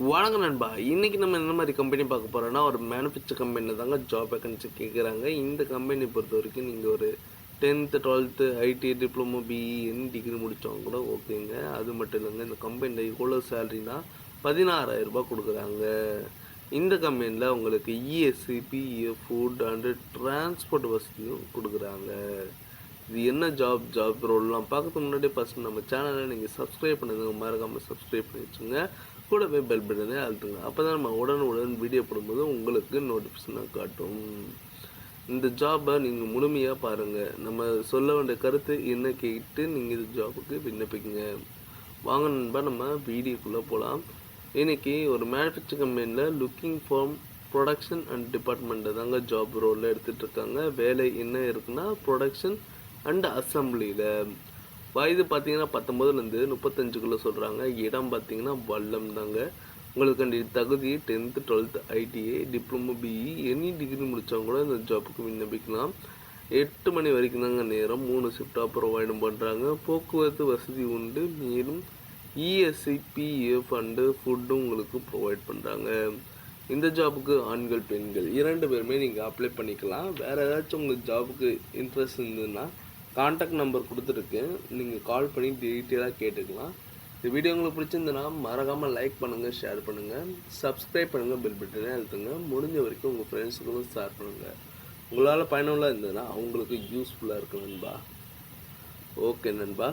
வணக்கம் நண்பா. இன்றைக்கி நம்ம என்ன மாதிரி கம்பெனி பார்க்க போகிறோன்னா, ஒரு மேனுஃபேக்சர் கம்பெனியில் தாங்க ஜாப் வேக்கன்சி கேட்குறாங்க. இந்த கம்பெனி பொறுத்த வரைக்கும் நீங்கள் ஒரு 10th 12th IT diploma BE any degree முடித்தவங்க கூட ஓகேங்க. அது மட்டும் இல்லைங்க, இந்த கம்பெனியில் எவ்வளோ சேலரினா 16,000 ரூபாய் கொடுக்குறாங்க. இந்த கம்பெனியில் உங்களுக்கு ESC PF food and transport வசதியும் கொடுக்குறாங்க. இது என்ன ஜாப் ரோல்லாம் பார்க்கறதுக்கு முன்னாடி ஃபஸ்ட் நம்ம சேனலை நீங்கள் சப்ஸ்கிரைப் பண்ணுங்க, மறக்காமல் சப்ஸ்கிரைப் பண்ணி வச்சுங்க. கூடவே பெல் பட்டனை அழுத்துங்க. அப்போ தான் நம்ம உடனுடன் வீடியோ போடும்போது உங்களுக்கு நோட்டிஃபிகேஷனாக காட்டும். இந்த ஜாபை நீங்கள் முழுமையாக பாருங்கள். நம்ம சொல்ல வேண்டிய கருத்து என்ன கேட்டு நீங்கள் இந்த ஜாபுக்கு விண்ணப்பிங்க. வாங்க நண்பா, நம்ம வீடியோக்குள்ளே போகலாம். இன்றைக்கி ஒரு மேனுஃபேக்சர் கம்பெனியில் லுக்கிங் ஃபார் ப்ரொடக்ஷன் அண்ட் டிபார்ட்மெண்ட்டை தாங்க ஜாப் ரோலில் எடுத்துகிட்டு இருக்காங்க. வேலை என்ன இருக்குன்னா ப்ரொடக்ஷன் அண்ட் அசம்பிளியில். வயது பார்த்தீங்கன்னா 19லேருந்து 35 சொல்கிறாங்க. இடம் பார்த்தீங்கன்னா வல்லம் தாங்க. உங்களுக்கு தகுதி 10th 12th ITI diploma BE any degree முடித்தவங்க கூட இந்த ஜாப்புக்கு விண்ணப்பிக்கலாம். 8 மணி வரைக்கும் தாங்க நேரம். 3 ஷிஃப்டாக ப்ரொவைடும் பண்ணுறாங்க. போக்குவரத்து வசதி உண்டு. மேலும் இஎஸ்ஐ பிஎஃப் அண்டு ஃபுட்டும் உங்களுக்கு ப்ரொவைட் பண்ணுறாங்க. இந்த ஜாபுக்கு ஆண்கள் பெண்கள் 2 பேருமே நீங்கள் அப்ளை பண்ணிக்கலாம். வேறு ஏதாச்சும் உங்களுக்கு ஜாபுக்கு இன்ட்ரெஸ்ட் இருந்ததுன்னா கான்டாக்ட் நம்பர் கொடுத்துருக்கு, நீங்கள் கால் பண்ணி டீட்டெயிலாக கேட்டுக்கலாம். இந்த வீடியோ உங்களுக்கு பிடிச்சிருந்ததுன்னா மறக்காமல் லைக் பண்ணுங்கள், ஷேர் பண்ணுங்கள், சப்ஸ்கிரைப் பண்ணுங்கள், பெல் பட்டனே அழுத்துங்க. முடிஞ்ச வரைக்கும் உங்கள் ஃப்ரெண்ட்ஸுக்கும் ஷேர் பண்ணுங்கள். உங்களால் பயனுள்ளதாக இருந்ததுன்னா அவங்களுக்கு யூஸ்ஃபுல்லாக இருக்கும் நண்பா. ஓகே நண்பா.